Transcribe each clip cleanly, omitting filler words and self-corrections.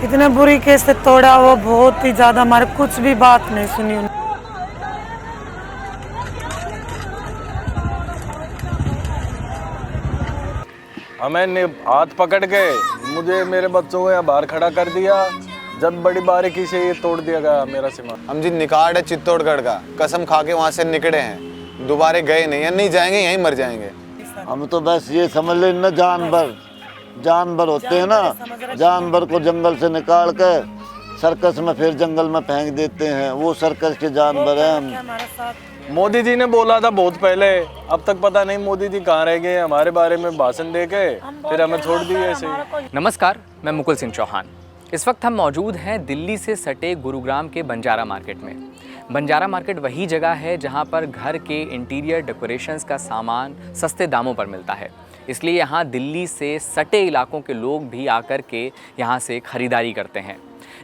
इतने बुरी केस से तोड़ा, वो बहुत ही ज्यादा, हमारे कुछ भी बात नहीं सुनी उन्होंने। हमें हाथ पकड़ के मुझे मेरे बच्चों को यहाँ बाहर खड़ा कर दिया, जब बड़ी बारीकी से ये तोड़ दिया गया मेरा सामान। हम जी निकाट है चित्तौड़गढ़ का, कसम खा के वहाँ से निकले हैं, दोबारा गए नहीं है, नहीं जाएंगे, यहीं मर जाएंगे। हम तो बस ये समझ लें ना, जानवर होते हैं ना, जानवर को जंगल से निकाल के सर्कस में फिर जंगल में फेंक देते हैं, वो सर्कस के जानवर हैं हम। मोदी जी ने बोला था बहुत पहले, अब तक पता नहीं मोदी जी कहाँ रह गए, हमारे बारे में भाषण दे के फिर हमें छोड़ दिए ऐसे ही। नमस्कार, मैं मुकुल सिंह चौहान। इस वक्त हम मौजूद हैं दिल्ली से सटे गुरुग्राम के बंजारा मार्केट में। बंजारा मार्केट वही जगह है जहां पर घर के इंटीरियर डेकोरेशंस का सामान सस्ते दामों पर मिलता है, इसलिए यहाँ दिल्ली से सटे इलाकों के लोग भी आकर के यहाँ से ख़रीदारी करते हैं।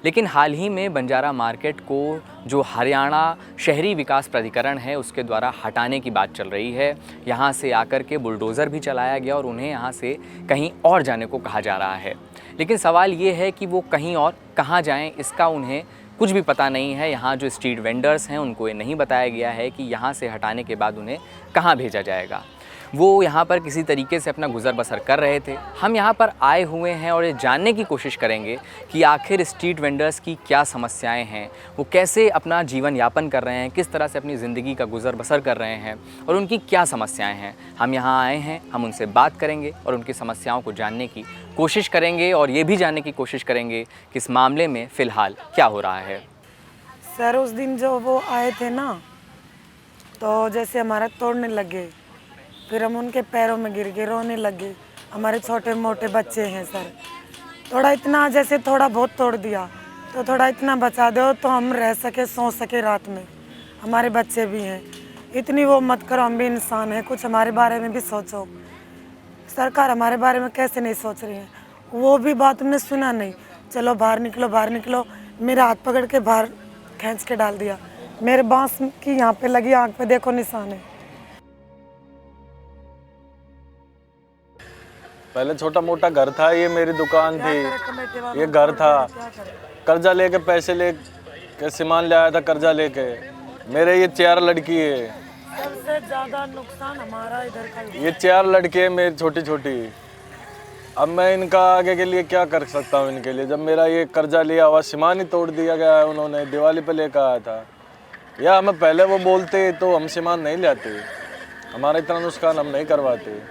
लेकिन हाल ही में बंजारा मार्केट को जो हरियाणा शहरी विकास प्राधिकरण है उसके द्वारा हटाने की बात चल रही है। यहाँ से आकर के बुलडोज़र भी चलाया गया और उन्हें यहाँ से कहीं और जाने को कहा जा रहा है। लेकिन सवाल ये है कि वो कहीं और कहाँ जाएं, इसका उन्हें कुछ भी पता नहीं है। यहाँ जो स्ट्रीट वेंडर्स हैं उनको ये नहीं बताया गया है कि यहाँ से हटाने के बाद उन्हें कहाँ भेजा जाएगा। वो यहाँ पर किसी तरीके से अपना गुज़र बसर कर रहे थे। हम यहाँ पर आए हुए हैं और ये जानने की कोशिश करेंगे कि आखिर स्ट्रीट वेंडर्स की क्या समस्याएं हैं, वो कैसे अपना जीवन यापन कर रहे हैं, किस तरह से अपनी ज़िंदगी का गुज़र बसर कर रहे हैं और उनकी क्या समस्याएं हैं। हम यहाँ आए हैं, हम उनसे बात करेंगे और उनकी समस्याओं को जानने की कोशिश करेंगे और ये भी जानने की कोशिश करेंगे कि इस मामले में फ़िलहाल क्या हो रहा है। सर उस दिन जो वो आए थे ना, तो जैसे हमारा तोड़ने लगे, फिर हम उनके पैरों में गिर के रोने लगे। हमारे छोटे मोटे बच्चे हैं सर, थोड़ा इतना जैसे थोड़ा बहुत तोड़ दिया तो थोड़ा इतना बचा दो तो हम रह सके, सो सके रात में। हमारे बच्चे भी हैं, इतनी वो मत करो, हम भी इंसान हैं, कुछ हमारे बारे में भी सोचो। सरकार हमारे बारे में कैसे नहीं सोच रही है, वो भी बात हमने सुना नहीं। चलो बाहर निकलो, बाहर निकलो, मेरा हाथ पकड़ के बाहर खींच के डाल दिया। मेरे बांस की यहाँ पे लगी आँख पे देखो निशान है। पहले छोटा मोटा घर था, ये मेरी दुकान थी, ये घर था। कर्जा लेके पैसे लेके सामान ले आया था, कर्जा लेके। मेरे ये 4 लड़की है, सबसे ज्यादा नुकसान हमारा इधर का ही। ये 4 लड़के हैं मेरी छोटी छोटी। अब मैं इनका आगे के लिए क्या कर सकता हूँ इनके लिए, जब मेरा ये कर्जा लिया हुआ सामान ही तोड़ दिया गया है उन्होंने। दिवाली पे लेकर आया था, या हमें पहले वो बोलते तो हम सामान नहीं लाते, हमारा इतना नुकसान हम नहीं करवाते।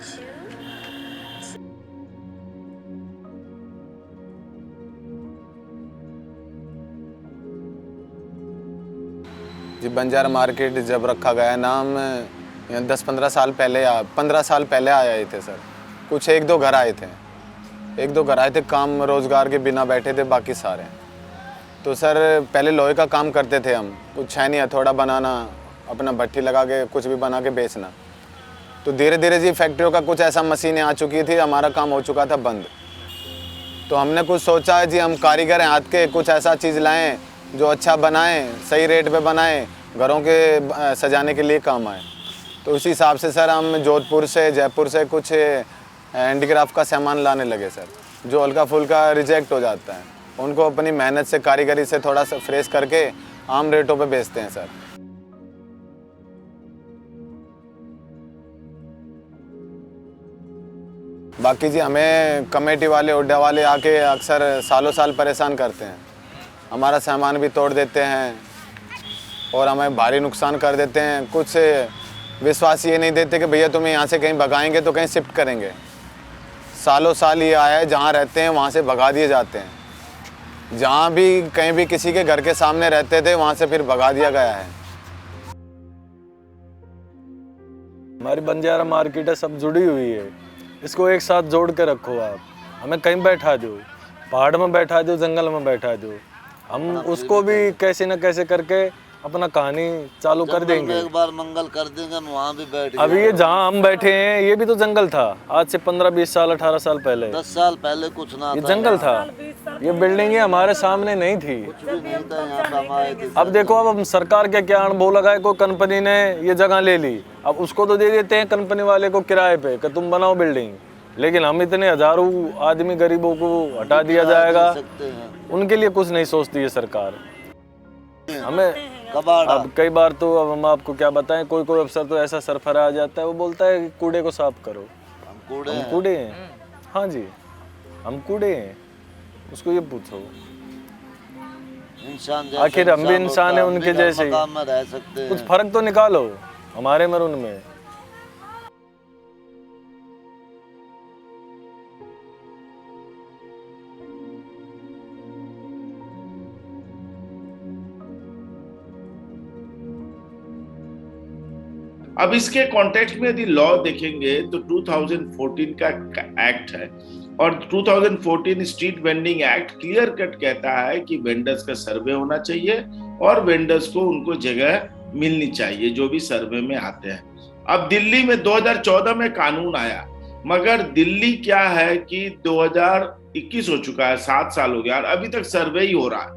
जी बंजारा मार्केट जब रखा गया नाम, 10-15 साल पहले 15 साल पहले आए थे सर। कुछ 1-2 घर आए थे, 1-2 घर आए थे, काम रोज़गार के बिना बैठे थे बाकी सारे। तो सर पहले लोहे का काम करते थे हम, कुछ है नहीं, थोड़ा बनाना, अपना भट्टी लगा के कुछ भी बना के बेचना। तो धीरे धीरे जी फैक्ट्रियों का कुछ ऐसा मशीनें आ चुकी थी, हमारा काम हो चुका था बंद। तो हमने कुछ सोचा है जी, हम कारीगर हैं हाथ के, कुछ ऐसा चीज़ लाएँ जो अच्छा बनाएं, सही रेट पे बनाएं, घरों के सजाने के लिए काम आए। तो उसी हिसाब से सर हम जोधपुर से, जयपुर से कुछ हैंडीक्राफ्ट का सामान लाने लगे सर, जो हल्का फुल्का रिजेक्ट हो जाता है, उनको अपनी मेहनत से, कारीगरी से थोड़ा सा फ्रेश करके आम रेटों पे बेचते हैं सर। बाकी जी हमें कमेटी वाले, उड्डा वाले आके अक्सर सालों साल परेशान करते हैं, हमारा सामान भी तोड़ देते हैं और हमें भारी नुकसान कर देते हैं। कुछ विश्वास ये नहीं देते कि भैया तुम्हें यहाँ से कहीं भगाएंगे तो कहीं शिफ्ट करेंगे। सालों साल ये आया है, जहाँ रहते हैं वहाँ से भगा दिए जाते हैं। जहाँ भी कहीं भी किसी के घर के सामने रहते थे वहाँ से फिर भगा दिया गया है। हमारी बंजारा मार्केट है, सब जुड़ी हुई है, इसको एक साथ जोड़ के रखो आप। हमें कहीं बैठा दो, पहाड़ में बैठा दो, जंगल में बैठा दो, हम उसको भी कैसे न कैसे करके अपना कहानी चालू कर देंगे। एक बार मंगल कर देंगे, हम वहाँ भी बैठ। अभी ये जहाँ हम बैठे हैं ये भी तो जंगल था, आज से 15-20 साल 18 साल पहले। 10 साल पहले कुछ ना ये जंगल था। ये बिल्डिंगें हमारे सामने नहीं थी। नहीं था यहाँ पे हम आए थे। अब देखो, अब हम सरकार के क्या अनुभव लगाए, कोई कंपनी ने ये जगह ले ली, अब उसको तो दे देते हैं कंपनी वाले को किराए पे कि तुम बनाओ बिल्डिंग, लेकिन हम इतने हजारों आदमी गरीबों को हटा दिया जाएगा, सकते हैं उनके लिए कुछ नहीं सोचती है सरकार। हमें कबाड़ा अब कई बार तो, अब हम आपको क्या बताएं, कोई कोई अफसर तो ऐसा सरफरा आ जाता है, वो बोलता है कि कूड़े को साफ करो। हम कूड़े हम हैं। कूड़े हैं? हाँ जी, हम कूड़े हैं। उसको ये पूछो, इंसान जैसे आखिर हम भी इंसान हैं होता, उनके हम भी जैसे ही। मकाम में रह सकते हैं। कुछ फर्क तो निकालो हमारे में और उनमें। अब इसके कॉन्टेक्स्ट में यदि लॉ देखेंगे तो 2014 का एक्ट है, और 2014 street vending act clear cut कहता है कि वेंडर्स का सर्वे होना चाहिए और वेंडर्स को उनको जगह मिलनी चाहिए जो भी सर्वे में आते हैं। अब दिल्ली में 2014 में कानून आया, मगर दिल्ली क्या है कि 2021 हो चुका है, 7 साल हो गया और अभी तक सर्वे ही हो रहा है,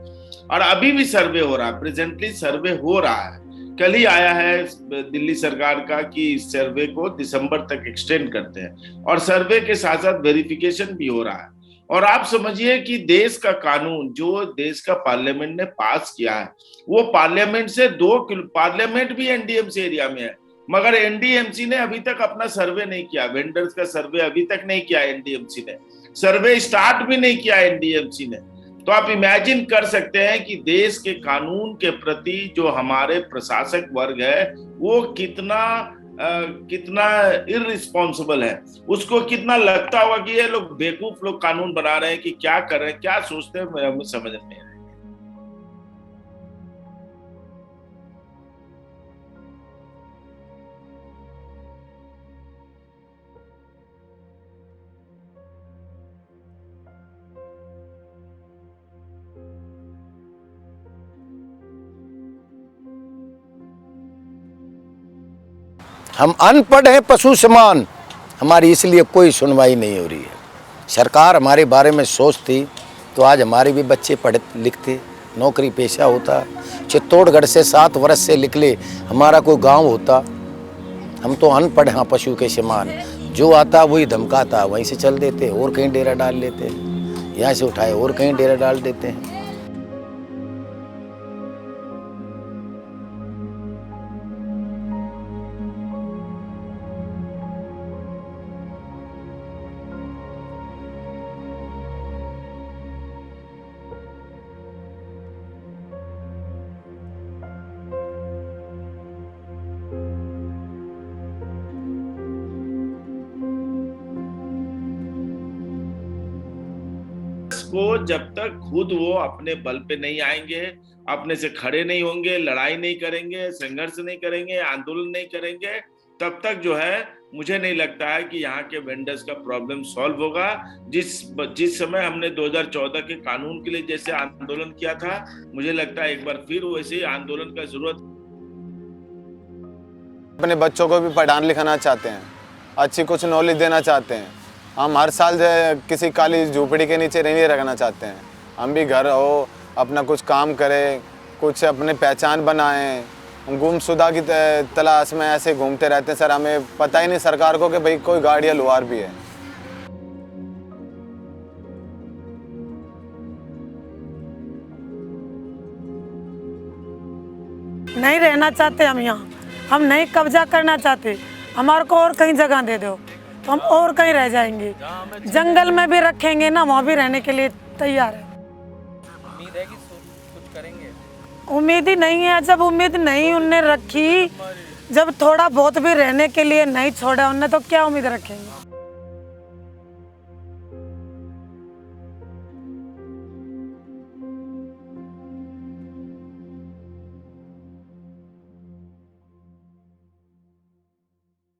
और अभी भी सर्वे हो रहा है, प्रेजेंटली सर्वे हो रहा है। कल ही आया है दिल्ली सरकार का कि इस सर्वे को दिसंबर तक एक्सटेंड करते हैं, और सर्वे के साथ साथ वेरिफिकेशन भी हो रहा है। और आप समझिए कि देश का कानून जो देश का पार्लियामेंट ने पास किया है, वो पार्लियामेंट से 2 किलो, पार्लियामेंट भी एनडीएमसी एरिया में है, मगर एनडीएमसी ने अभी तक अपना सर्वे नहीं किया, वेंडर्स का सर्वे अभी तक नहीं किया एनडीएमसी ने, सर्वे स्टार्ट भी नहीं किया एनडीएमसी ने। तो आप इमेजिन कर सकते हैं कि देश के कानून के प्रति जो हमारे प्रशासक वर्ग है वो कितना इररिस्पॉन्सिबल है, उसको कितना लगता होगा कि ये लोग बेवकूफ लोग कानून बना रहे हैं कि क्या कर रहे हैं, क्या सोचते हैं, हमें समझ नहीं आ रहा। हम अनपढ़ हैं पशु समान, हमारी इसलिए कोई सुनवाई नहीं हो रही है। सरकार हमारे बारे में सोचती तो आज हमारे भी बच्चे पढ़े लिखते, नौकरी पेशा होता, चित्तौड़गढ़ से 7 वर्ष से निकले हमारा कोई गांव होता। हम तो अनपढ़ हैं पशु के समान, जो आता वही धमकाता, वहीं से चल देते और कहीं डेरा डाल लेते हैं, यहाँ से उठाए और कहीं डेरा डाल देते हैं। को जब तक खुद वो अपने बल पे नहीं आएंगे, अपने से खड़े नहीं होंगे, लड़ाई नहीं करेंगे, संघर्ष नहीं करेंगे, आंदोलन नहीं करेंगे, तब तक जो है मुझे नहीं लगता है कि यहाँ के वेंडर्स का प्रॉब्लम सॉल्व होगा। जिस समय हमने 2014 के कानून के लिए जैसे आंदोलन किया था, मुझे लगता है एक बार फिर वैसे ही आंदोलन का जरूरत। अपने बच्चों को भी पढ़ाना लिखाना चाहते हैं, अच्छी कुछ नॉलेज देना चाहते हैं। हम हर साल किसी काली झोपड़ी के नीचे नहीं रखना चाहते हैं। हम भी घर हो, अपना कुछ काम करें, कुछ अपनी पहचान बनाएं। गुमशुदा की तलाश में ऐसे घूमते रहते हैं सर, हमें पता ही नहीं सरकार को कि भाई कोई गाड़ी या लोहार भी है। नहीं रहना चाहते हम यहाँ, हम नहीं कब्जा करना चाहते, हमारे को और कहीं जगह दे दो तो हम और कहीं रह जाएंगे, जंगल में भी रखेंगे ना, वहाँ भी रहने के लिए तैयार है। उम्मीद है कि कुछ करेंगे? उम्मीद ही नहीं है। जब उम्मीद नहीं उनने रखी, जब थोड़ा बहुत भी रहने के लिए नहीं छोड़ा उनने, तो क्या उम्मीद रखेंगे।